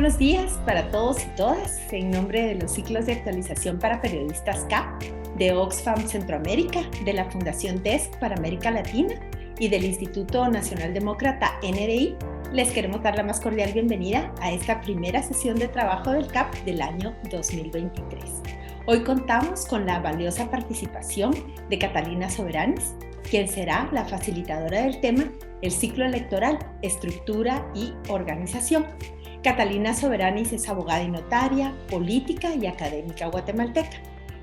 buenos días para todos y todas. En nombre de los ciclos de actualización para periodistas CAP, de Oxfam Centroamérica, de la Fundación DESC para América Latina y del Instituto Nacional Demócrata NDI, les queremos dar la más cordial bienvenida a esta primera sesión de trabajo del CAP del año 2023. Hoy contamos con la valiosa participación de Catalina Soberanis, quien será la facilitadora del tema El ciclo electoral, estructura y organización. Catalina Soberanis es abogada y notaria, política y académica guatemalteca.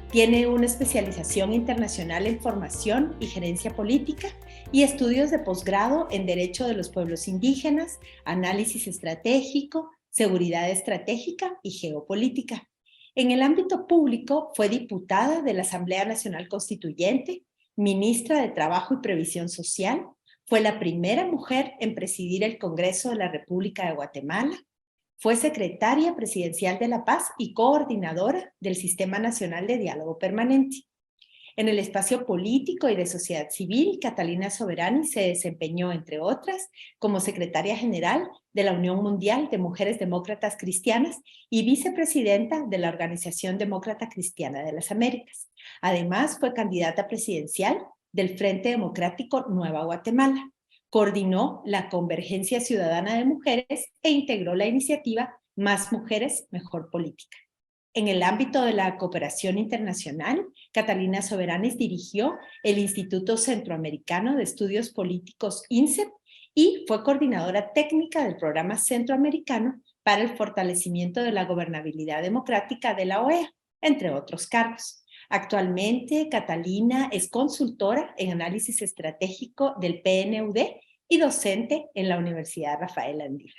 Tiene una especialización internacional en formación y gerencia política y estudios de posgrado en Derecho de los Pueblos Indígenas, Análisis Estratégico, Seguridad Estratégica y Geopolítica. En el ámbito público fue diputada de la Asamblea Nacional Constituyente, ministra de Trabajo y Previsión Social, fue la primera mujer en presidir el Congreso de la República de Guatemala, fue secretaria presidencial de La Paz y coordinadora del Sistema Nacional de Diálogo Permanente. En el espacio político y de sociedad civil, Catalina Soberanis se desempeñó, entre otras, como secretaria general de la Unión Mundial de Mujeres Demócratas Cristianas y vicepresidenta de la Organización Demócrata Cristiana de las Américas. Además, fue candidata presidencial del Frente Democrático Nueva Guatemala. Coordinó la Convergencia Ciudadana de Mujeres e integró la iniciativa Más Mujeres, Mejor Política. En el ámbito de la cooperación internacional, Catalina Soberanis dirigió el Instituto Centroamericano de Estudios Políticos INCEP y fue coordinadora técnica del Programa Centroamericano para el Fortalecimiento de la Gobernabilidad Democrática de la OEA, entre otros cargos. Actualmente, Catalina es consultora en análisis estratégico del PNUD y docente en la Universidad Rafael Andívar.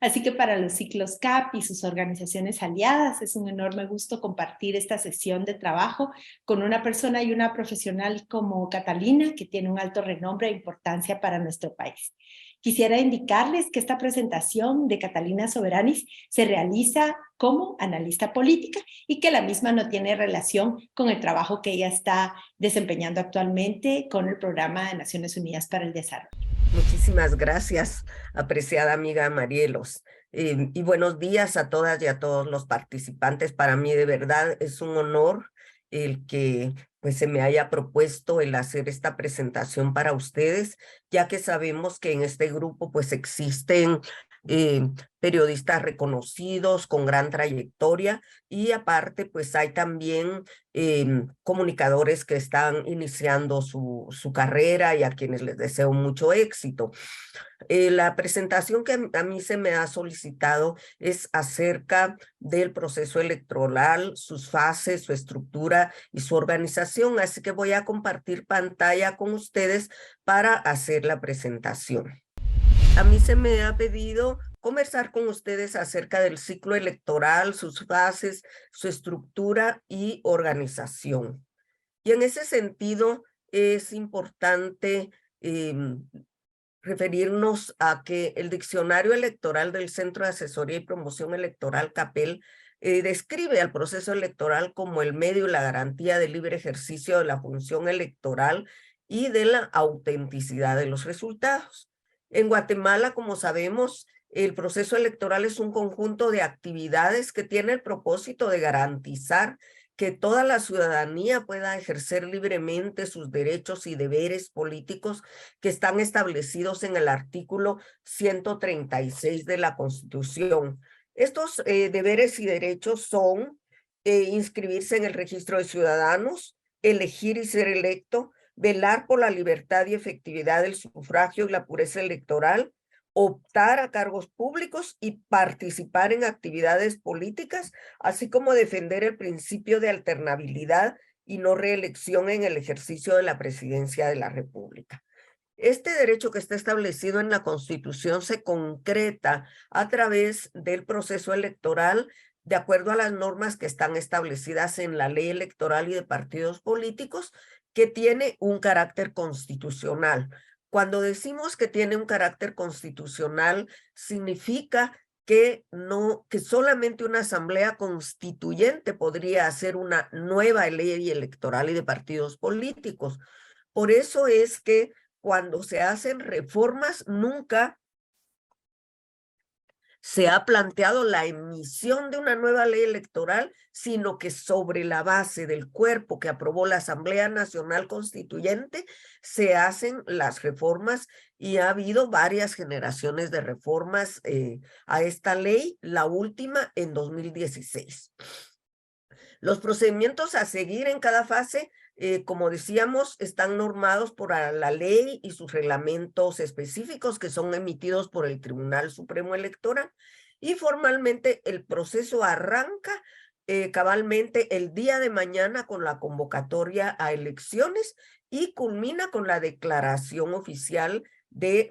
Así que para los ciclos CAP y sus organizaciones aliadas es un enorme gusto compartir esta sesión de trabajo con una persona y una profesional como Catalina, que tiene un alto renombre e importancia para nuestro país. Quisiera indicarles que esta presentación de Catalina Soberanis se realiza como analista política y que la misma no tiene relación con el trabajo que ella está desempeñando actualmente con el Programa de Naciones Unidas para el Desarrollo. Muchísimas gracias, apreciada amiga Marielos. Y buenos días a todas y a todos los participantes. Para mí de verdad es un honor el que pues se me haya propuesto el hacer esta presentación para ustedes, ya que sabemos que en este grupo pues existen periodistas reconocidos con gran trayectoria y aparte pues hay también comunicadores que están iniciando su carrera y a quienes les deseo mucho éxito. La presentación que a mí se me ha solicitado es acerca del proceso electoral, sus fases, su estructura y su organización, así que voy a compartir pantalla con ustedes para hacer la presentación. A mí se me ha pedido conversar con ustedes acerca del ciclo electoral, sus fases, su estructura y organización. Y en ese sentido es importante referirnos a que el Diccionario Electoral del Centro de Asesoría y Promoción Electoral, CAPEL, describe al proceso electoral como el medio y la garantía del libre ejercicio de la función electoral y de la autenticidad de los resultados. En Guatemala, como sabemos, el proceso electoral es un conjunto de actividades que tiene el propósito de garantizar que toda la ciudadanía pueda ejercer libremente sus derechos y deberes políticos que están establecidos en el artículo 136 de la Constitución. Estos deberes y derechos son inscribirse en el registro de ciudadanos, elegir y ser electo, velar por la libertad y efectividad del sufragio y la pureza electoral, optar a cargos públicos y participar en actividades políticas, así como defender el principio de alternabilidad y no reelección en el ejercicio de la presidencia de la República. Este derecho que está establecido en la Constitución se concreta a través del proceso electoral de acuerdo a las normas que están establecidas en la Ley Electoral y de Partidos Políticos, que tiene un carácter constitucional. Cuando decimos que tiene un carácter constitucional, significa que solamente una asamblea constituyente podría hacer una nueva ley electoral y de partidos políticos. Por eso es que cuando se hacen reformas, nunca se ha planteado la emisión de una nueva ley electoral, sino que sobre la base del cuerpo que aprobó la Asamblea Nacional Constituyente se hacen las reformas y ha habido varias generaciones de reformas a esta ley, la última en 2016. Los procedimientos a seguir en cada fase, como decíamos, están normados por la ley y sus reglamentos específicos que son emitidos por el Tribunal Supremo Electoral, y formalmente el proceso arranca cabalmente el día de mañana con la convocatoria a elecciones y culmina con la declaración oficial de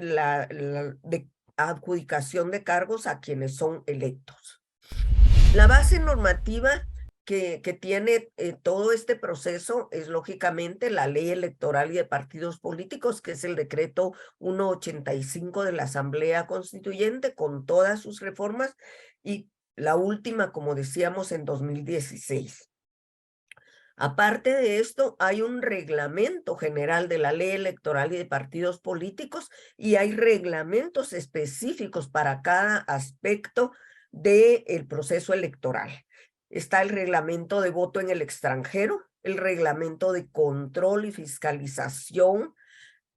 de adjudicación de cargos a quienes son electos. La base normativa que tiene todo este proceso es lógicamente la ley electoral y de partidos políticos, que es el decreto 185 de la Asamblea Constituyente con todas sus reformas, y la última, como decíamos, en 2016. Aparte de esto, hay un reglamento general de la ley electoral y de partidos políticos, y hay reglamentos específicos para cada aspecto del proceso electoral. Está el reglamento de voto en el extranjero, el reglamento de control y fiscalización,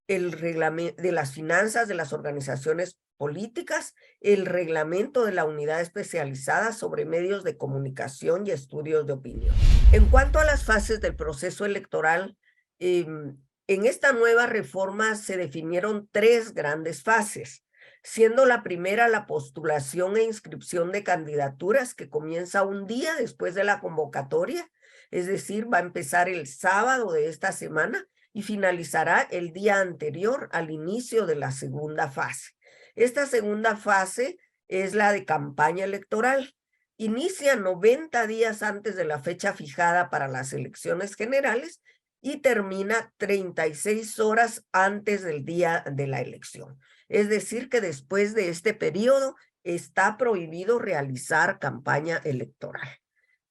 el reglamento de las finanzas de las organizaciones políticas, el reglamento de la unidad especializada sobre medios de comunicación y estudios de opinión. En cuanto a las fases del proceso electoral, en esta nueva reforma se definieron 3 grandes fases, siendo la primera la postulación e inscripción de candidaturas, que comienza un día después de la convocatoria, es decir, va a empezar el sábado de esta semana y finalizará el día anterior al inicio de la segunda fase. Esta segunda fase es la de campaña electoral. Inicia 90 días antes de la fecha fijada para las elecciones generales y termina 36 horas antes del día de la elección. Es decir, que después de este periodo está prohibido realizar campaña electoral.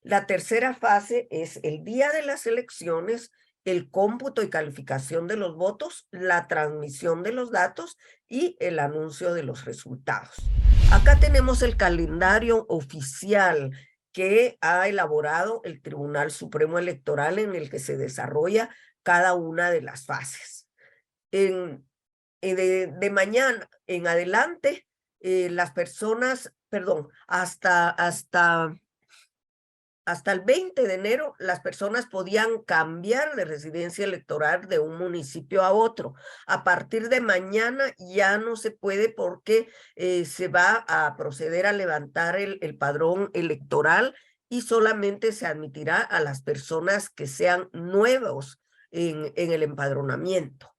La tercera fase es el día de las elecciones, el cómputo y calificación de los votos, la transmisión de los datos y el anuncio de los resultados. Acá tenemos el calendario oficial que ha elaborado el Tribunal Supremo Electoral, en el que se desarrolla cada una de las fases. De mañana en adelante, las personas, hasta el 20 de enero, las personas podían cambiar de residencia electoral de un municipio a otro. A partir de mañana ya no se puede, porque se va a proceder a levantar el padrón electoral y solamente se admitirá a las personas que sean nuevos en el empadronamiento.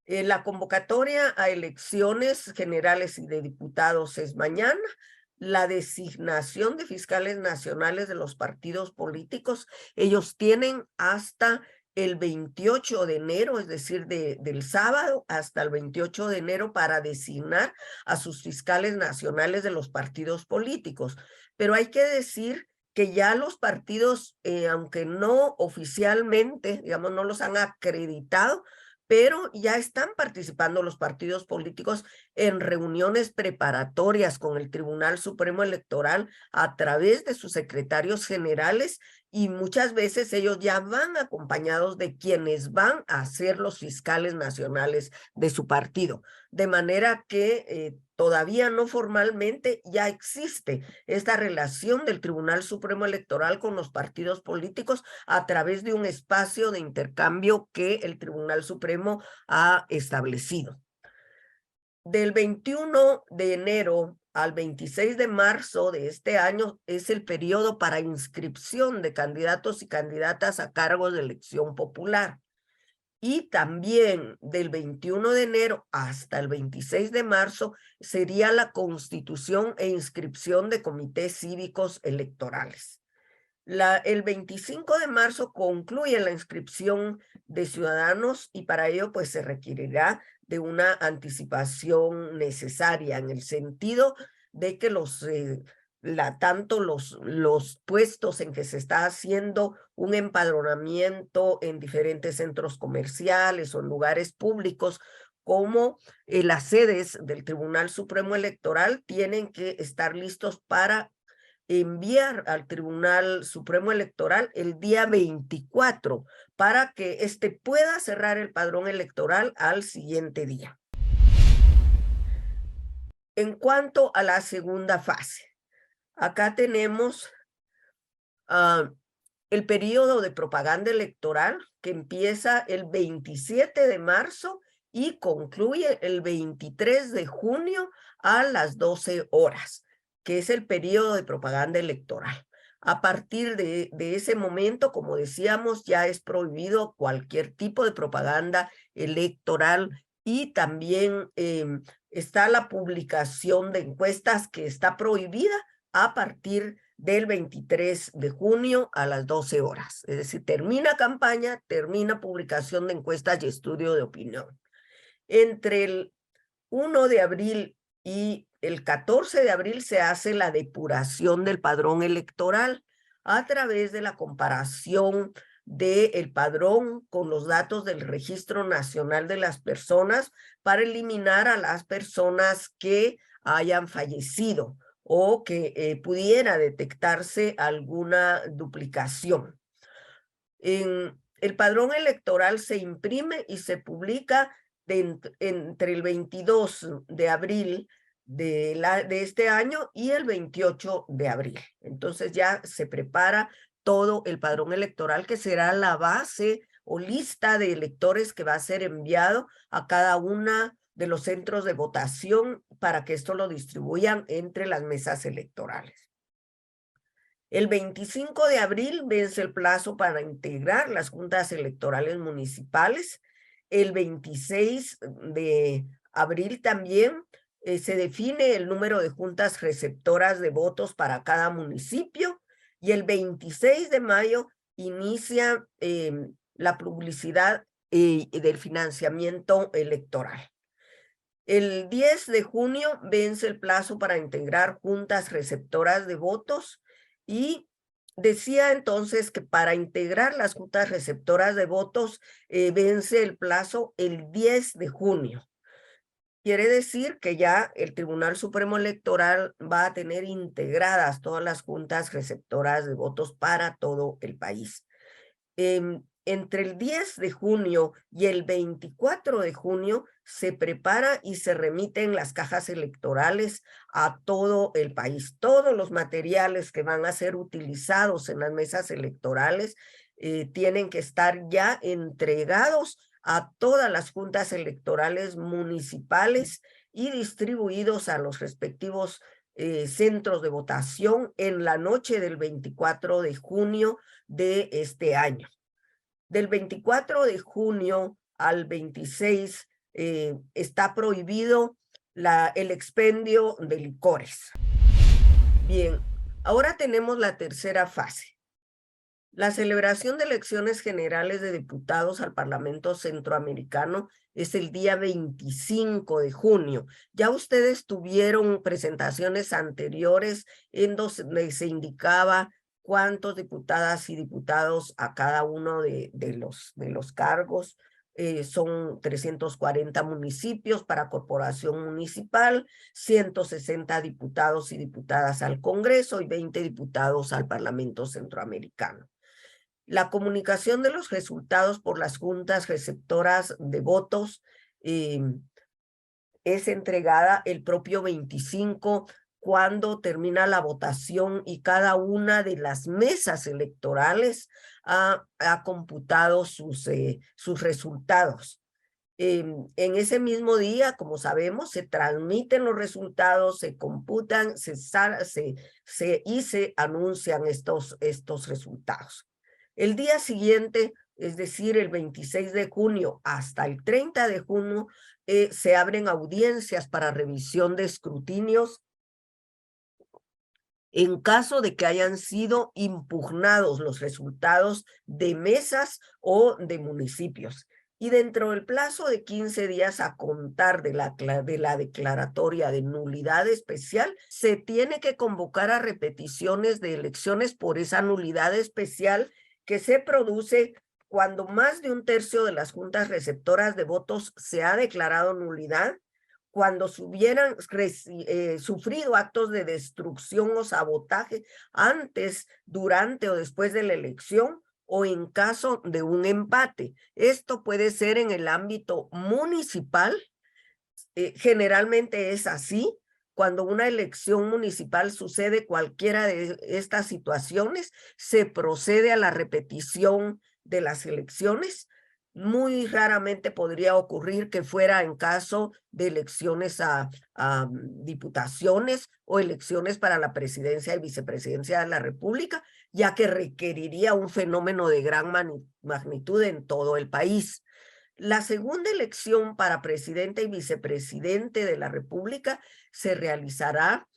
La convocatoria a elecciones generales y de diputados es mañana. La designación de fiscales nacionales de los partidos políticos, ellos tienen hasta el 28 de enero, es decir, del sábado hasta el 28 de enero para designar a sus fiscales nacionales de los partidos políticos. Pero hay que decir que ya los partidos, aunque no oficialmente, digamos, no los han acreditado, pero ya están participando los partidos políticos en reuniones preparatorias con el Tribunal Supremo Electoral a través de sus secretarios generales, y muchas veces ellos ya van acompañados de quienes van a ser los fiscales nacionales de su partido. De manera que todavía no formalmente ya existe esta relación del Tribunal Supremo Electoral con los partidos políticos a través de un espacio de intercambio que el Tribunal Supremo ha establecido. Del 21 de enero al 26 de marzo de este año es el periodo para inscripción de candidatos y candidatas a cargos de elección popular. Y también del 21 de enero hasta el 26 de marzo sería la constitución e inscripción de comités cívicos electorales. El 25 de marzo concluye la inscripción de ciudadanos, y para ello pues se requerirá de una anticipación necesaria, en el sentido de que tanto los puestos en que se está haciendo un empadronamiento en diferentes centros comerciales o en lugares públicos, como las sedes del Tribunal Supremo Electoral tienen que estar listos para enviar al Tribunal Supremo Electoral el día 24 para que éste pueda cerrar el padrón electoral al siguiente día. En cuanto a la segunda fase, acá tenemos el periodo de propaganda electoral que empieza el 27 de marzo y concluye el 23 de junio a las 12 horas, que es el periodo de propaganda electoral. A partir de ese momento, como decíamos, ya es prohibido cualquier tipo de propaganda electoral y también está la publicación de encuestas que está prohibida a partir del 23 de junio a las 12 horas. Es decir, termina campaña, termina publicación de encuestas y estudio de opinión. Entre el 1 de abril y el 14 de abril se hace la depuración del padrón electoral a través de la comparación del padrón con los datos del Registro Nacional de las Personas para eliminar a las personas que hayan fallecido o que pudiera detectarse alguna duplicación. El padrón electoral se imprime y se publica entre el 22 de abril de este año y el 28 de abril. Entonces ya se prepara todo el padrón electoral que será la base o lista de electores que va a ser enviado a cada una de los centros de votación para que esto lo distribuyan entre las mesas electorales. El 25 de abril vence el plazo para integrar las juntas electorales municipales. El 26 de abril también se define el número de juntas receptoras de votos para cada municipio y el 26 de mayo inicia la publicidad del financiamiento electoral. El 10 de junio vence el plazo para integrar juntas receptoras de votos y decía entonces que para integrar las juntas receptoras de votos vence el plazo el 10 de junio. Quiere decir que ya el Tribunal Supremo Electoral va a tener integradas todas las juntas receptoras de votos para todo el país. Entre el 10 de junio y el 24 de junio se prepara y se remiten las cajas electorales a todo el país. Todos los materiales que van a ser utilizados en las mesas electorales tienen que estar ya entregados a todas las juntas electorales municipales y distribuidos a los respectivos centros de votación en la noche del 24 de junio de este año. Del 24 de junio al 26 está prohibido el expendio de licores. Bien, ahora tenemos la tercera fase. La celebración de elecciones generales de diputados al Parlamento Centroamericano es el día 25 de junio. Ya ustedes tuvieron presentaciones anteriores en donde se indicaba cuántos diputadas y diputados a cada uno de los cargos. Son 340 municipios para corporación municipal, 160 diputados y diputadas al Congreso y 20 diputados al Parlamento Centroamericano. La comunicación de los resultados por las juntas receptoras de votos es entregada el propio 25 cuando termina la votación y cada una de las mesas electorales ha computado sus resultados. En ese mismo día, como sabemos, se transmiten los resultados, se computan, y se anuncian estos resultados. El día siguiente, es decir, el 26 de junio hasta el 30 de junio, se abren audiencias para revisión de escrutinios en caso de que hayan sido impugnados los resultados de mesas o de municipios. Y dentro del plazo de 15 días a contar de la declaratoria de nulidad especial, se tiene que convocar a repeticiones de elecciones por esa nulidad especial que se produce cuando más de un tercio de las juntas receptoras de votos se ha declarado nulidad, cuando hubieran sufrido actos de destrucción o sabotaje antes, durante o después de la elección, o en caso de un empate. Esto puede ser en el ámbito municipal, generalmente es así. Cuando una elección municipal sucede cualquiera de estas situaciones, se procede a la repetición de las elecciones. Muy raramente podría ocurrir que fuera en caso de elecciones a diputaciones o elecciones para la presidencia y vicepresidencia de la República, ya que requeriría un fenómeno de gran magnitud en todo el país. La segunda elección para presidente y vicepresidente de la República se realizará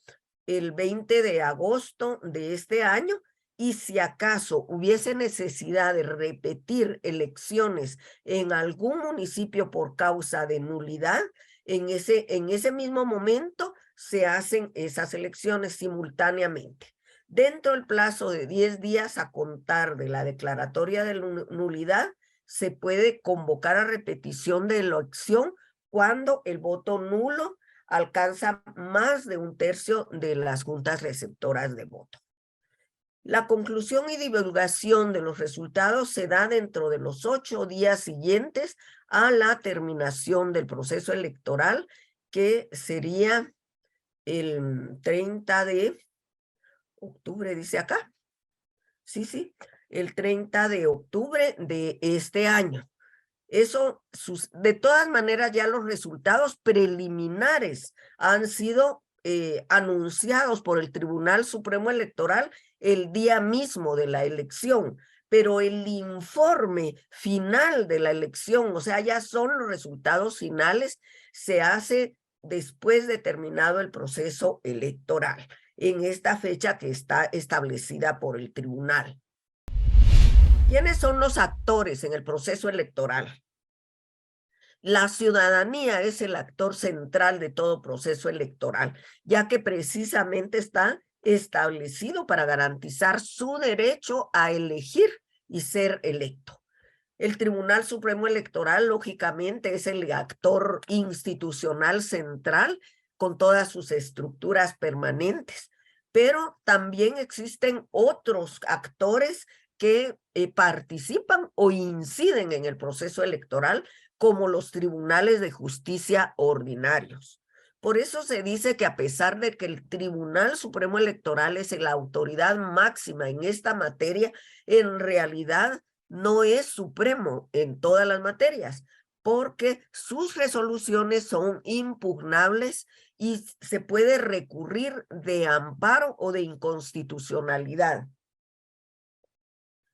el 20 de agosto de este año, y si acaso hubiese necesidad de repetir elecciones en algún municipio por causa de nulidad, en ese mismo momento se hacen esas elecciones simultáneamente. Dentro del plazo de 10 días a contar de la declaratoria de nulidad, se puede convocar a repetición de la elección cuando el voto nulo alcanza más de un tercio de las juntas receptoras de voto. La conclusión y divulgación de los resultados se da dentro de los 8 días siguientes a la terminación del proceso electoral, que sería el 30 de octubre, dice acá. Sí, el 30 de octubre de este año. Eso, de todas maneras, ya los resultados preliminares han sido anunciados por el Tribunal Supremo Electoral el día mismo de la elección, pero el informe final de la elección, o sea, ya son los resultados finales, se hace después de terminado el proceso electoral, en esta fecha que está establecida por el tribunal. ¿Quiénes son los actores en el proceso electoral? La ciudadanía es el actor central de todo proceso electoral, ya que precisamente está establecido para garantizar su derecho a elegir y ser electo. El Tribunal Supremo Electoral, lógicamente, es el actor institucional central con todas sus estructuras permanentes, pero también existen otros actores que participan o inciden en el proceso electoral, como los tribunales de justicia ordinarios. Por eso se dice que, a pesar de que el Tribunal Supremo Electoral es la autoridad máxima en esta materia, en realidad no es supremo en todas las materias, porque sus resoluciones son impugnables y se puede recurrir de amparo o de inconstitucionalidad.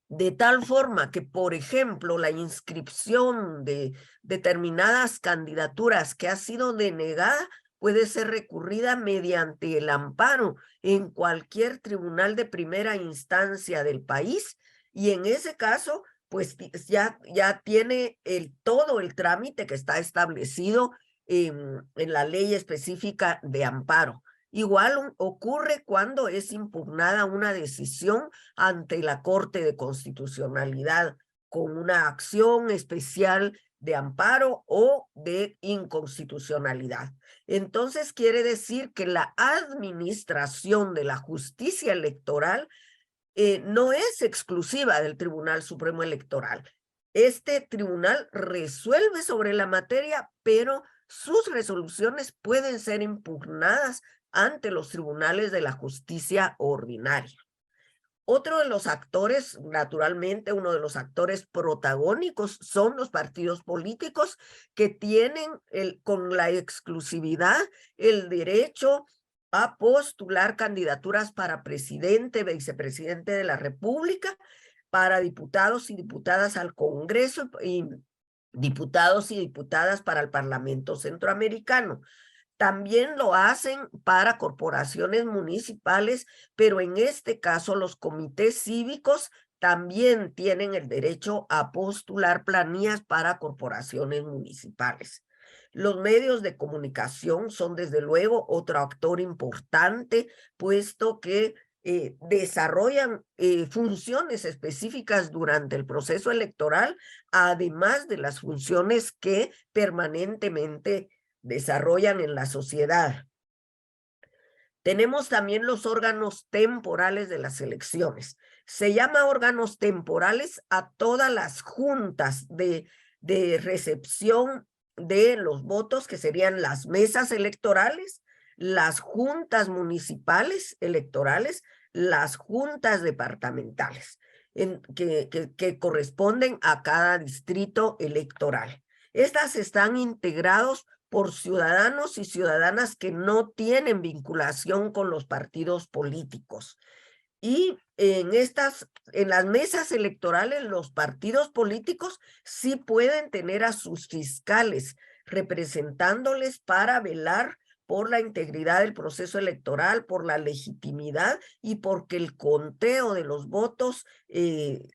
De tal forma que, por ejemplo, la inscripción de determinadas candidaturas que ha sido denegada puede ser recurrida mediante el amparo en cualquier tribunal de primera instancia del país, y en ese caso, pues ya tiene todo el trámite que está establecido en la ley específica de amparo. Igual ocurre cuando es impugnada una decisión ante la Corte de Constitucionalidad con una acción especial de amparo o de inconstitucionalidad. Entonces quiere decir que la administración de la justicia electoral no es exclusiva del Tribunal Supremo Electoral. Este tribunal resuelve sobre la materia, pero sus resoluciones pueden ser impugnadas ante los tribunales de la justicia ordinaria. Otro de los actores, naturalmente, uno de los actores protagónicos son los partidos políticos, que tienen con la exclusividad el derecho a postular candidaturas para presidente, vicepresidente de la República, para diputados y diputadas al Congreso y diputados y diputadas para el Parlamento Centroamericano. También lo hacen para corporaciones municipales, pero en este caso los comités cívicos también tienen el derecho a postular planillas para corporaciones municipales. Los medios de comunicación son, desde luego, otro actor importante, puesto que desarrollan funciones específicas durante el proceso electoral, además de las funciones que permanentemente desarrollan en la sociedad. Tenemos también los órganos temporales de las elecciones. Se llama órganos temporales a todas las juntas de recepción de los votos, que serían las mesas electorales, las juntas municipales electorales, las juntas departamentales, que corresponden a cada distrito electoral. Estas están integrados por ciudadanos y ciudadanas que no tienen vinculación con los partidos políticos. Y en las mesas electorales, los partidos políticos sí pueden tener a sus fiscales representándoles para velar por la integridad del proceso electoral, por la legitimidad y porque el conteo de los votos en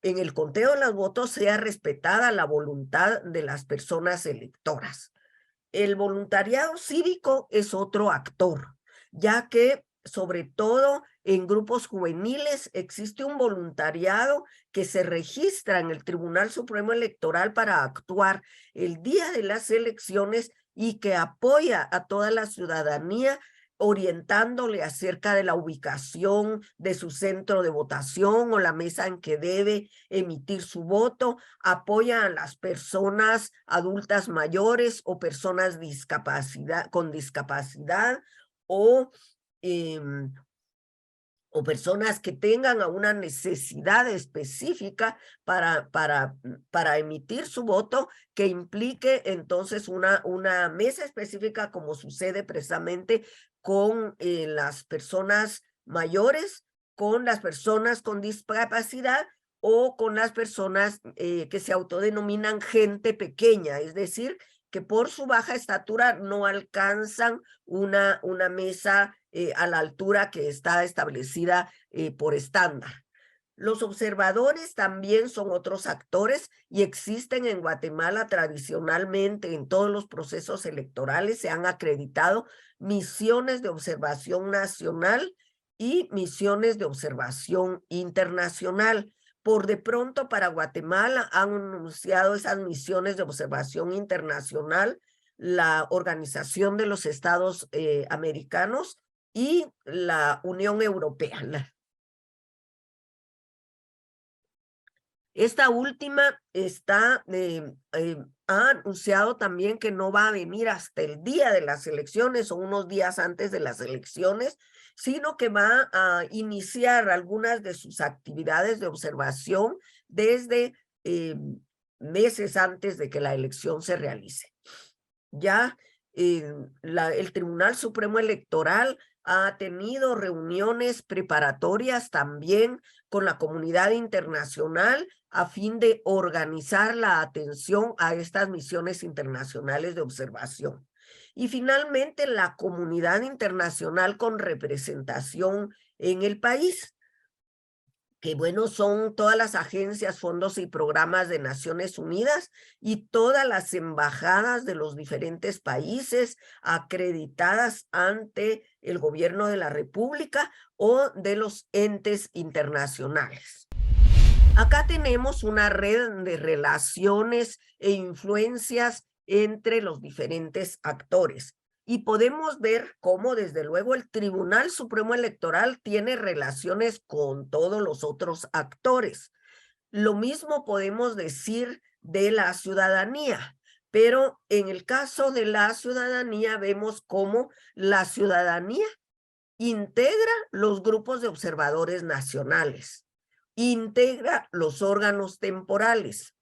el conteo de los votos sea respetada la voluntad de las personas electoras. El voluntariado cívico es otro actor, ya que sobre todo en grupos juveniles existe un voluntariado que se registra en el Tribunal Supremo Electoral para actuar el día de las elecciones y que apoya a toda la ciudadanía orientándole acerca de la ubicación de su centro de votación o la mesa en que debe emitir su voto, apoya a las personas adultas mayores o personas con discapacidad o personas que tengan una necesidad específica para emitir su voto, que implique entonces una mesa específica, como sucede precisamente con las personas mayores, con las personas con discapacidad o con las personas que se autodenominan gente pequeña, es decir, que por su baja estatura no alcanzan una mesa a la altura que está establecida por estándar. Los observadores también son otros actores y existen en Guatemala tradicionalmente en todos los procesos electorales. Se han acreditado misiones de observación nacional y misiones de observación internacional. Por de pronto para Guatemala han anunciado esas misiones de observación internacional la Organización de los Estados Americanos y la Unión Europea. Esta última ha anunciado también que no va a venir hasta el día de las elecciones o unos días antes de las elecciones, sino que va a iniciar algunas de sus actividades de observación desde meses antes de que la elección se realice. Ya el Tribunal Supremo Electoral ha tenido reuniones preparatorias también con la comunidad internacional a fin de organizar la atención a estas misiones internacionales de observación. Y finalmente, la comunidad internacional con representación en el país, que bueno, son todas las agencias, fondos y programas de Naciones Unidas y todas las embajadas de los diferentes países acreditadas ante el gobierno de la República o de los entes internacionales. Acá tenemos una red de relaciones e influencias entre los diferentes actores. Y podemos ver cómo, desde luego, el Tribunal Supremo Electoral tiene relaciones con todos los otros actores. Lo mismo podemos decir de la ciudadanía, pero en el caso de la ciudadanía vemos cómo la ciudadanía integra los grupos de observadores nacionales, integra los órganos temporales,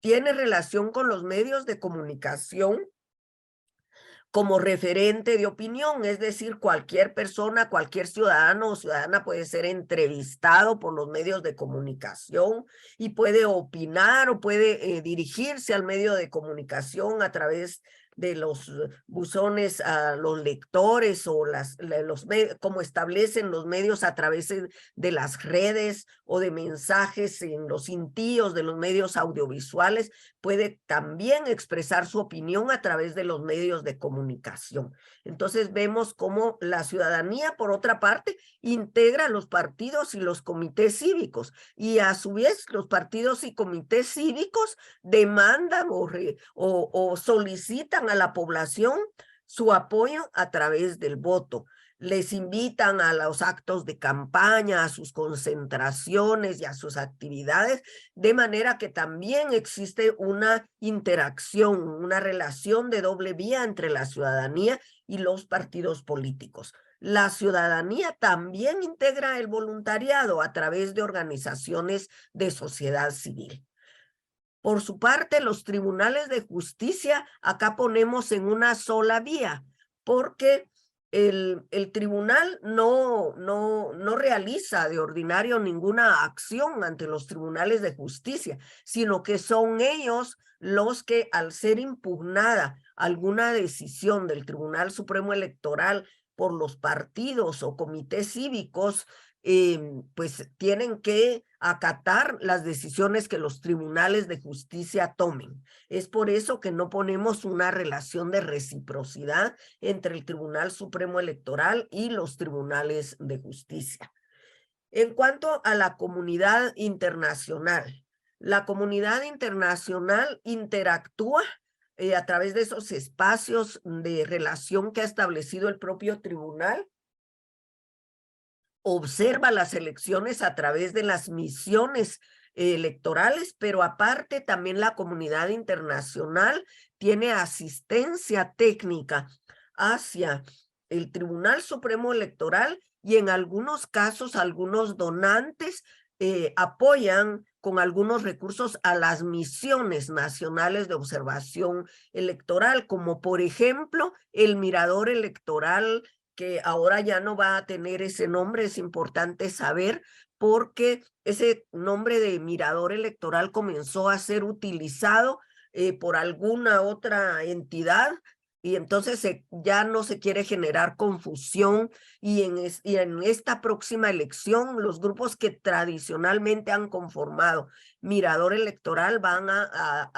tiene relación con los medios de comunicación como referente de opinión, es decir, cualquier persona, cualquier ciudadano o ciudadana puede ser entrevistado por los medios de comunicación y puede opinar o puede dirigirse al medio de comunicación a través de los buzones a los lectores o como establecen los medios a través de las redes o de mensajes en los cintillos de los medios audiovisuales, puede también expresar su opinión a través de los medios de comunicación. Entonces vemos cómo la ciudadanía, por otra parte, integra los partidos y los comités cívicos, y a su vez los partidos y comités cívicos demandan o solicitan a la población su apoyo a través del voto. Les invitan a los actos de campaña, a sus concentraciones y a sus actividades, de manera que también existe una interacción, una relación de doble vía entre la ciudadanía y los partidos políticos. La ciudadanía también integra el voluntariado a través de organizaciones de sociedad civil. Por su parte, los tribunales de justicia, acá ponemos en una sola vía, porque el tribunal no realiza de ordinario ninguna acción ante los tribunales de justicia, sino que son ellos los que, al ser impugnada alguna decisión del Tribunal Supremo Electoral por los partidos o comités cívicos, pues tienen que acatar las decisiones que los tribunales de justicia tomen. Es por eso que no ponemos una relación de reciprocidad entre el Tribunal Supremo Electoral y los tribunales de justicia. En cuanto a la comunidad internacional, la comunidad internacional interactúa a través de esos espacios de relación que ha establecido el propio tribunal. Observa las elecciones a través de las misiones electorales, pero aparte también la comunidad internacional tiene asistencia técnica hacia el Tribunal Supremo Electoral, y en algunos casos algunos donantes apoyan con algunos recursos a las misiones nacionales de observación electoral, como por ejemplo el Mirador Electoral, que ahora ya no va a tener ese nombre. Es importante saber, porque ese nombre de Mirador Electoral comenzó a ser utilizado por alguna otra entidad, y entonces ya no se quiere generar confusión, y en esta próxima elección los grupos que tradicionalmente han conformado Mirador Electoral van a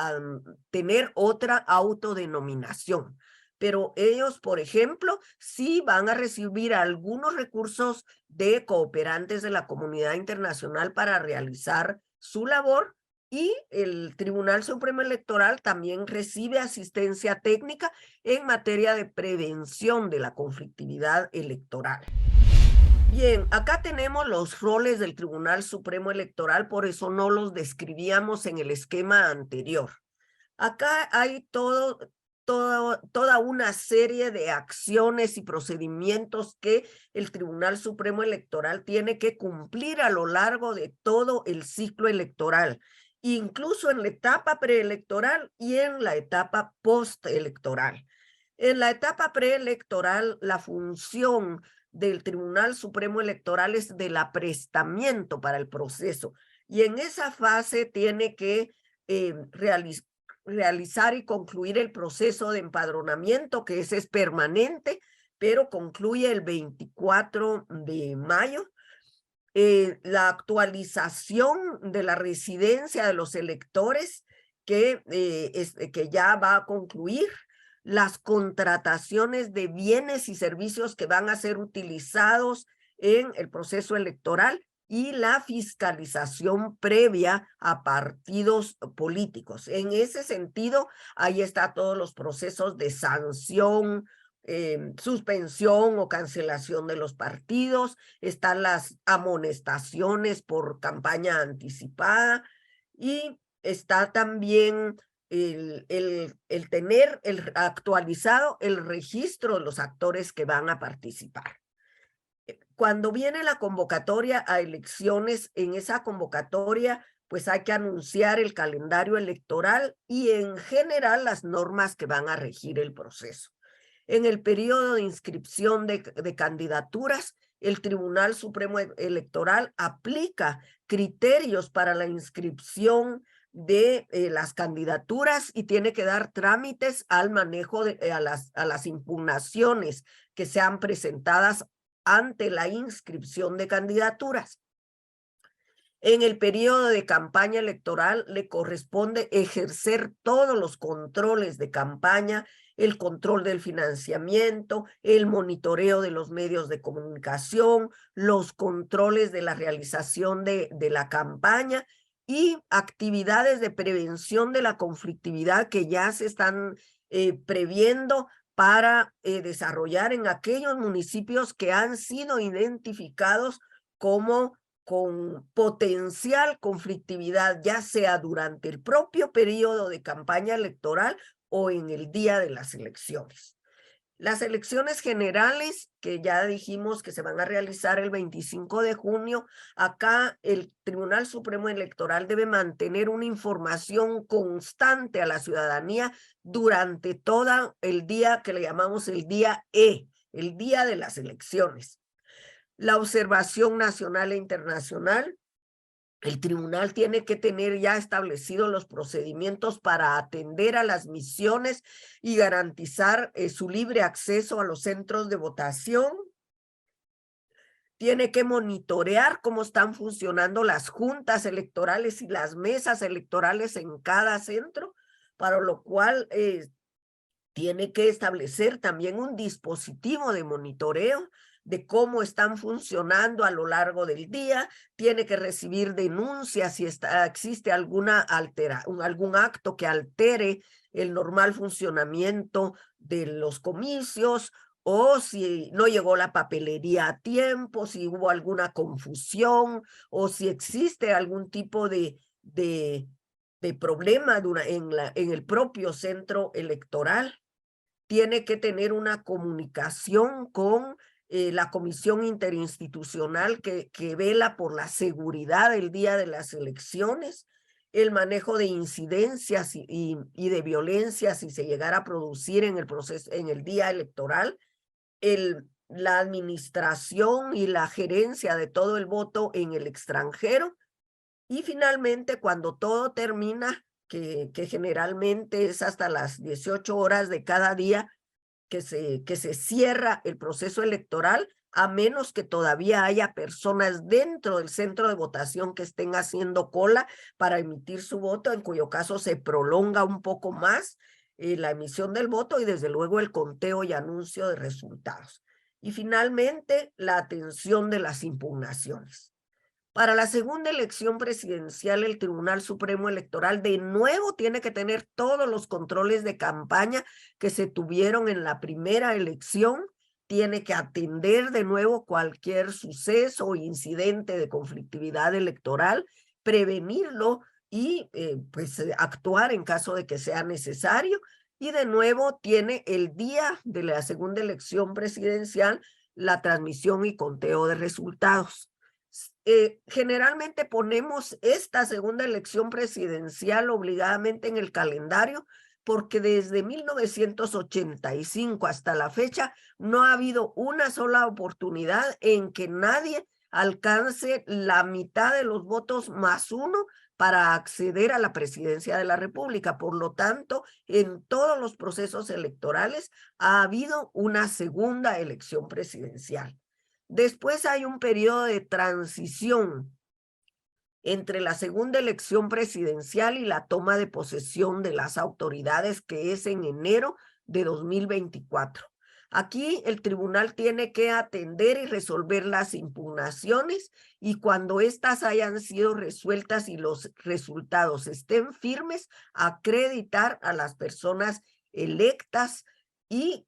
tener otra autodenominación. Pero ellos, por ejemplo, sí van a recibir algunos recursos de cooperantes de la comunidad internacional para realizar su labor, y el Tribunal Supremo Electoral también recibe asistencia técnica en materia de prevención de la conflictividad electoral. Bien, acá tenemos los roles del Tribunal Supremo Electoral, por eso no los describíamos en el esquema anterior. Acá hay toda una serie de acciones y procedimientos que el Tribunal Supremo Electoral tiene que cumplir a lo largo de todo el ciclo electoral, incluso en la etapa preelectoral y en la etapa postelectoral. En la etapa preelectoral, la función del Tribunal Supremo Electoral es del aprestamiento para el proceso, y en esa fase tiene que realizar y concluir el proceso de empadronamiento, que ese es permanente, pero concluye el 24 de mayo. La actualización de la residencia de los electores, que ya va a concluir. Las contrataciones de bienes y servicios que van a ser utilizados en el proceso electoral, y la fiscalización previa a partidos políticos. En ese sentido, ahí está todos los procesos de sanción, suspensión o cancelación de los partidos, están las amonestaciones por campaña anticipada, y está también el tener actualizado el registro de los actores que van a participar. Cuando viene la convocatoria a elecciones, en esa convocatoria pues hay que anunciar el calendario electoral y en general las normas que van a regir el proceso. En el periodo de inscripción de candidaturas, el Tribunal Supremo Electoral aplica criterios para la inscripción de las candidaturas y tiene que dar trámites al manejo a las impugnaciones que sean presentadas ante la inscripción de candidaturas. En el periodo de campaña electoral le corresponde ejercer todos los controles de campaña, el control del financiamiento, el monitoreo de los medios de comunicación, los controles de la realización de la campaña y actividades de prevención de la conflictividad que ya se están previendo para desarrollar en aquellos municipios que han sido identificados como con potencial conflictividad, ya sea durante el propio periodo de campaña electoral o en el día de las elecciones. Las elecciones generales, que ya dijimos que se van a realizar el 25 de junio, acá el Tribunal Supremo Electoral debe mantener una información constante a la ciudadanía durante todo el día que le llamamos el día E, el día de las elecciones. La observación nacional e internacional, el tribunal tiene que tener ya establecidos los procedimientos para atender a las misiones y garantizar su libre acceso a los centros de votación. Tiene que monitorear cómo están funcionando las juntas electorales y las mesas electorales en cada centro, para lo cual tiene que establecer también un dispositivo de monitoreo de cómo están funcionando a lo largo del día, tiene que recibir denuncias si existe algún acto que altere el normal funcionamiento de los comicios, o si no llegó la papelería a tiempo, si hubo alguna confusión, o si existe algún tipo de problema en el propio centro electoral. Tiene que tener una comunicación con la comisión interinstitucional que vela por la seguridad el día de las elecciones, el manejo de incidencias y de violencia si se llegara a producir en el proceso, en el día electoral, la administración y la gerencia de todo el voto en el extranjero, y finalmente cuando todo termina, que generalmente es hasta las 18 horas de cada día, que se cierra el proceso electoral, a menos que todavía haya personas dentro del centro de votación que estén haciendo cola para emitir su voto, en cuyo caso se prolonga un poco más la emisión del voto y desde luego el conteo y anuncio de resultados. Y finalmente, la atención de las impugnaciones. Para la segunda elección presidencial, el Tribunal Supremo Electoral de nuevo tiene que tener todos los controles de campaña que se tuvieron en la primera elección, tiene que atender de nuevo cualquier suceso o incidente de conflictividad electoral, prevenirlo y actuar en caso de que sea necesario. Y de nuevo tiene el día de la segunda elección presidencial la transmisión y conteo de resultados. Generalmente ponemos esta segunda elección presidencial obligadamente en el calendario porque desde 1985 hasta la fecha no ha habido una sola oportunidad en que nadie alcance la mitad de los votos más uno para acceder a la presidencia de la República. Por lo tanto, en todos los procesos electorales ha habido una segunda elección presidencial. Después hay un periodo de transición entre la segunda elección presidencial y la toma de posesión de las autoridades, que es en enero de 2024. Aquí el tribunal tiene que atender y resolver las impugnaciones y cuando éstas hayan sido resueltas y los resultados estén firmes, acreditar a las personas electas y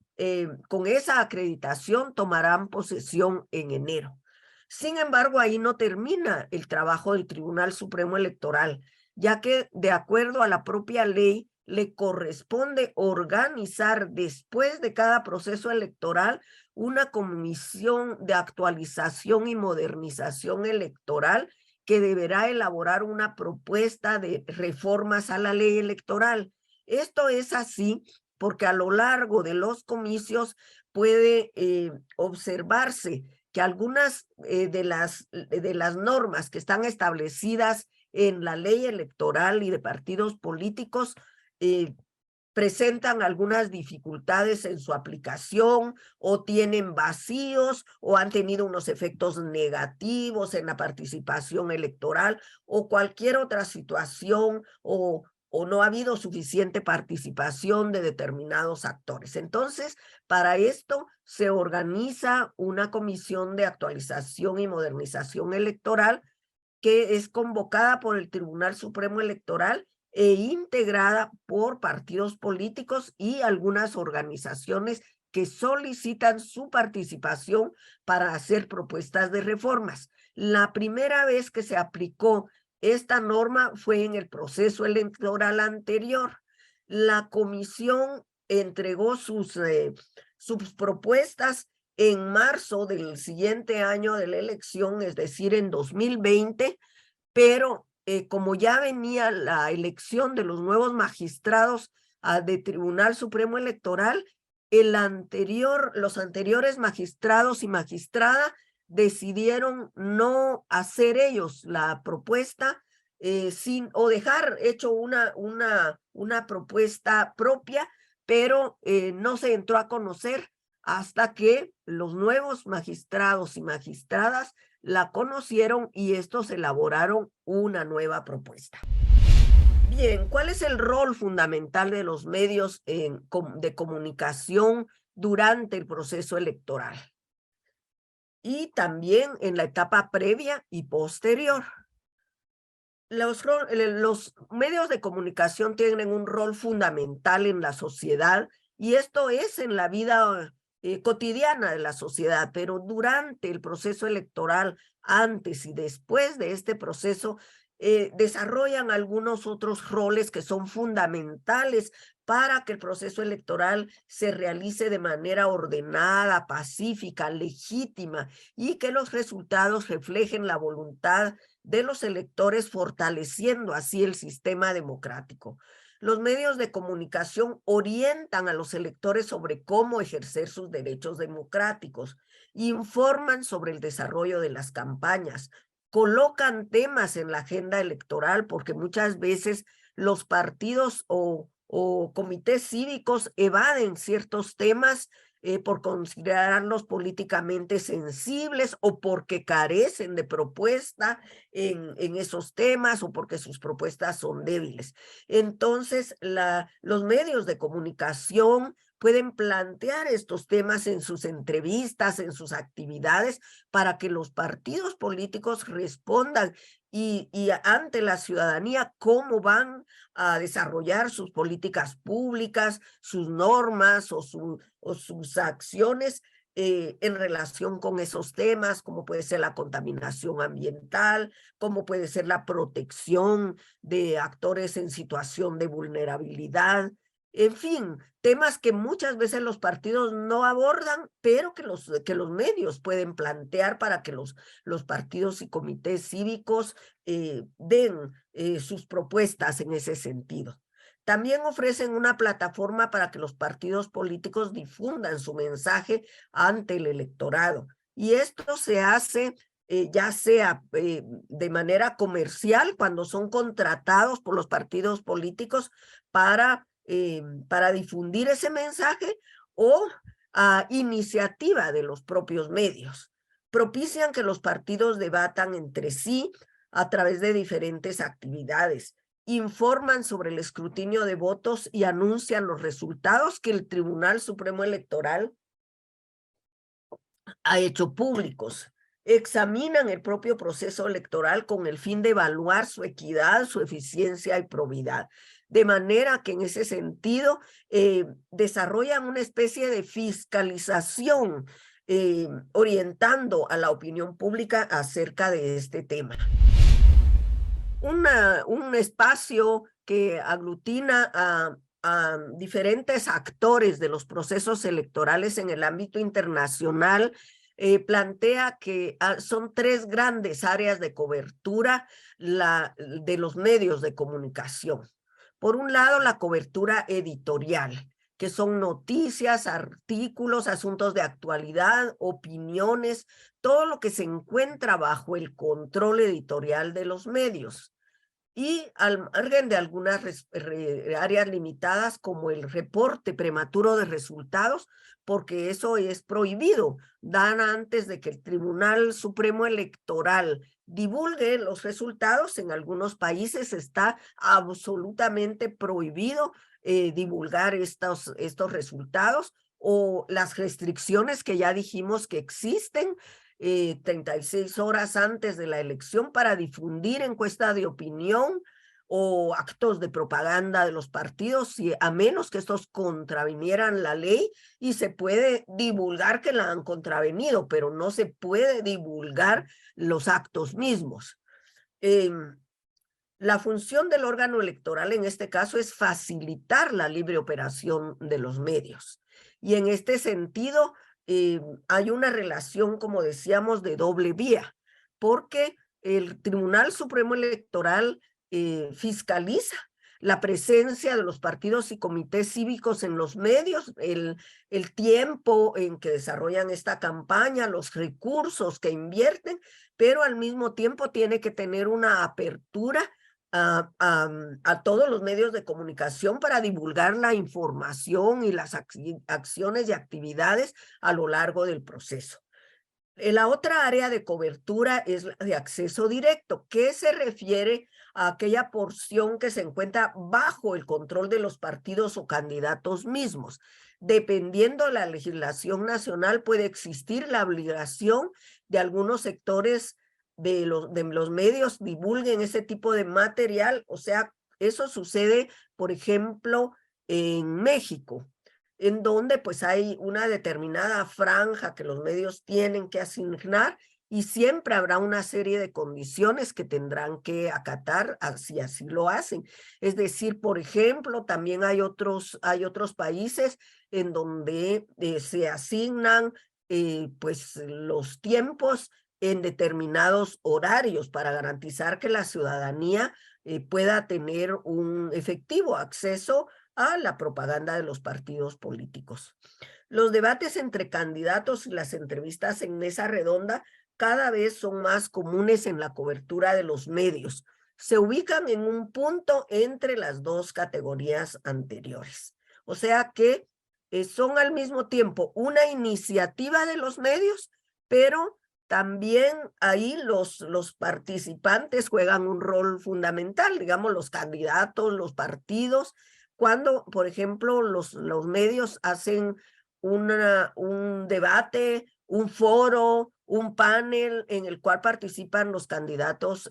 con esa acreditación tomarán posesión en enero. Sin embargo, ahí no termina el trabajo del Tribunal Supremo Electoral, ya que de acuerdo a la propia ley, le corresponde organizar después de cada proceso electoral una comisión de actualización y modernización electoral que deberá elaborar una propuesta de reformas a la ley electoral. Esto es así porque a lo largo de los comicios puede observarse que algunas de las normas que están establecidas en la ley electoral y de partidos políticos presentan algunas dificultades en su aplicación o tienen vacíos o han tenido unos efectos negativos en la participación electoral o cualquier otra situación o no ha habido suficiente participación de determinados actores. Entonces, para esto se organiza una comisión de actualización y modernización electoral que es convocada por el Tribunal Supremo Electoral e integrada por partidos políticos y algunas organizaciones que solicitan su participación para hacer propuestas de reformas. La primera vez que se aplicó esta norma fue en el proceso electoral anterior. La comisión entregó sus propuestas en marzo del siguiente año de la elección, es decir, en 2020, pero como ya venía la elección de los nuevos magistrados de Tribunal Supremo Electoral, los anteriores magistrados y magistrada decidieron no hacer ellos la propuesta o dejar hecho una propuesta propia, pero no se entró a conocer hasta que los nuevos magistrados y magistradas la conocieron y estos elaboraron una nueva propuesta. Bien, ¿cuál es el rol fundamental de los medios de comunicación durante el proceso electoral? Y también en la etapa previa y posterior. Los medios de comunicación tienen un rol fundamental en la sociedad y esto es en la vida cotidiana de la sociedad, pero durante el proceso electoral, antes y después de este proceso, desarrollan algunos otros roles que son fundamentales para que el proceso electoral se realice de manera ordenada, pacífica, legítima y que los resultados reflejen la voluntad de los electores, fortaleciendo así el sistema democrático. Los medios de comunicación orientan a los electores sobre cómo ejercer sus derechos democráticos, informan sobre el desarrollo de las campañas, colocan temas en la agenda electoral, porque muchas veces los partidos o comités cívicos evaden ciertos temas por considerarlos políticamente sensibles o porque carecen de propuesta en esos temas o porque sus propuestas son débiles. Entonces, los medios de comunicación pueden plantear estos temas en sus entrevistas, en sus actividades, para que los partidos políticos respondan y ante la ciudadanía cómo van a desarrollar sus políticas públicas, sus normas o sus acciones en relación con esos temas, como puede ser la contaminación ambiental, como puede ser la protección de actores en situación de vulnerabilidad. En fin, temas que muchas veces los partidos no abordan, pero que los medios pueden plantear para que los partidos y comités cívicos den sus propuestas en ese sentido. También ofrecen una plataforma para que los partidos políticos difundan su mensaje ante el electorado. Y esto se hace ya sea de manera comercial, cuando son contratados por los partidos políticos para difundir ese mensaje, o a iniciativa de los propios medios. Propician que los partidos debatan entre sí a través de diferentes actividades, informan sobre el escrutinio de votos y anuncian los resultados que el Tribunal Supremo Electoral ha hecho públicos. Examinan el propio proceso electoral con el fin de evaluar su equidad, su eficiencia y probidad. De manera que en ese sentido desarrollan una especie de fiscalización orientando a la opinión pública acerca de este tema. Un espacio que aglutina a diferentes actores de los procesos electorales en el ámbito internacional, plantea que son tres grandes áreas de cobertura de los medios de comunicación. Por un lado, la cobertura editorial, que son noticias, artículos, asuntos de actualidad, opiniones, todo lo que se encuentra bajo el control editorial de los medios. y al margen de algunas áreas limitadas como el reporte prematuro de resultados, porque eso es prohibido. Dan antes de que el Tribunal Supremo Electoral divulgue los resultados. En algunos países está absolutamente prohibido divulgar estos resultados, o las restricciones que ya dijimos que existen, 36 horas antes de la elección para difundir encuestas de opinión o actos de propaganda de los partidos, a menos que estos contravinieran la ley, y se puede divulgar que la han contravenido, pero no se puede divulgar los actos mismos. La función del órgano electoral en este caso es facilitar la libre operación de los medios. Y en este sentido, hay una relación, como decíamos, de doble vía, porque el Tribunal Supremo Electoral fiscaliza la presencia de los partidos y comités cívicos en los medios, el tiempo en que desarrollan esta campaña, los recursos que invierten, pero al mismo tiempo tiene que tener una apertura a todos los medios de comunicación para divulgar la información y las acciones y actividades a lo largo del proceso. La otra área de cobertura es la de acceso directo, que se refiere a aquella porción que se encuentra bajo el control de los partidos o candidatos mismos. Dependiendo de la legislación nacional, puede existir la obligación de algunos sectores de los medios divulguen ese tipo de material. O sea, eso sucede, por ejemplo, en México, en donde pues hay una determinada franja que los medios tienen que asignar, y siempre habrá una serie de condiciones que tendrán que acatar si así lo hacen. Es decir, por ejemplo, también hay otros países en donde se asignan pues los tiempos en determinados horarios para garantizar que la ciudadanía pueda tener un efectivo acceso a la propaganda de los partidos políticos. Los debates entre candidatos y las entrevistas en mesa redonda cada vez son más comunes en la cobertura de los medios. Se ubican en un punto entre las dos categorías anteriores. O sea que son al mismo tiempo una iniciativa de los medios, pero también ahí los participantes juegan un rol fundamental, digamos, los candidatos, los partidos. Cuando, por ejemplo, los medios hacen un debate, un foro, un panel en el cual participan los candidatos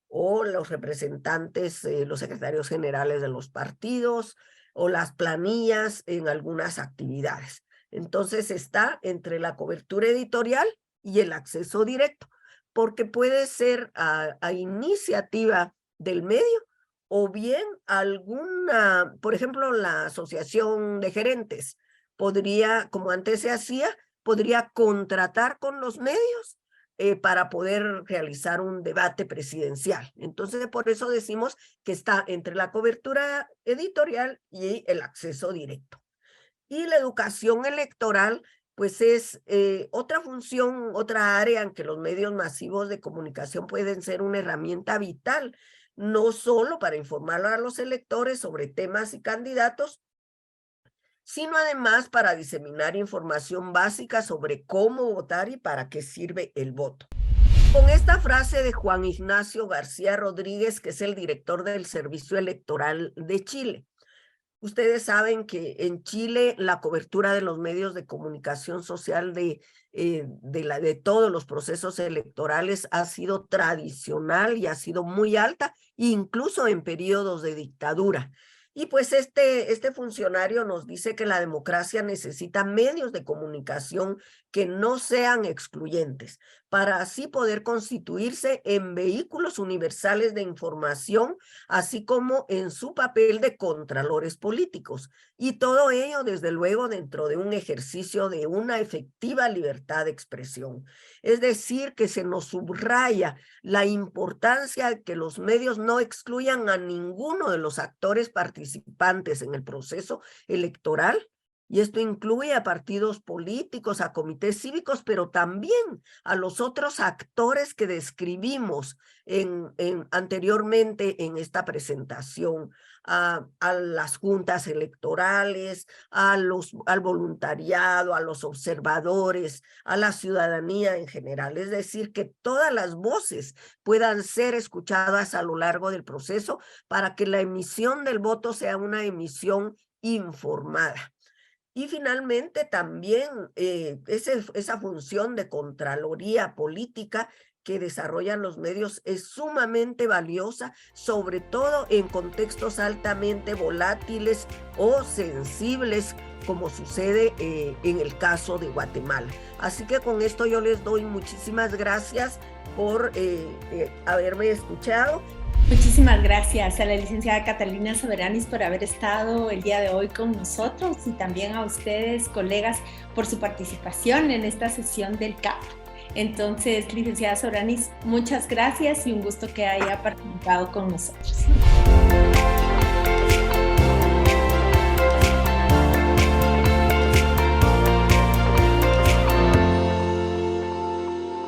o los representantes, los secretarios generales de los partidos o las planillas en algunas actividades. Entonces está entre la cobertura editorial y el acceso directo, porque puede ser a iniciativa del medio, o bien alguna, por ejemplo, la asociación de gerentes podría, como antes se hacía, podría contratar con los medios para poder realizar un debate presidencial. Entonces, por eso decimos que está entre la cobertura editorial y el acceso directo. Y la educación electoral, pues es otra función, otra área en que los medios masivos de comunicación pueden ser una herramienta vital, no solo para informar a los electores sobre temas y candidatos, sino además para diseminar información básica sobre cómo votar y para qué sirve el voto. Con esta frase de Juan Ignacio García Rodríguez, que es el director del Servicio Electoral de Chile. Ustedes saben que en Chile la cobertura de los medios de comunicación social de todos los procesos electorales ha sido tradicional y ha sido muy alta, incluso en periodos de dictadura. Y pues este funcionario nos dice que la democracia necesita medios de comunicación que no sean excluyentes, para así poder constituirse en vehículos universales de información, así como en su papel de contralores políticos. Y todo ello, desde luego, dentro de un ejercicio de una efectiva libertad de expresión. Es decir, que se nos subraya la importancia de que los medios no excluyan a ninguno de los actores participantes en el proceso electoral, Y esto incluye a partidos políticos, a comités cívicos, pero también a los otros actores que describimos anteriormente en esta presentación, a las juntas electorales, al voluntariado, a los observadores, a la ciudadanía en general. Es decir, que todas las voces puedan ser escuchadas a lo largo del proceso para que la emisión del voto sea una emisión informada. Y finalmente también esa función de contraloría política que desarrollan los medios es sumamente valiosa, sobre todo en contextos altamente volátiles o sensibles, como sucede en el caso de Guatemala. Así que con esto yo les doy muchísimas gracias por haberme escuchado. Muchísimas gracias a la licenciada Catalina Soberanis por haber estado el día de hoy con nosotros y también a ustedes, colegas, por su participación en esta sesión del CAP. Entonces, licenciada Soberanis, muchas gracias y un gusto que haya participado con nosotros.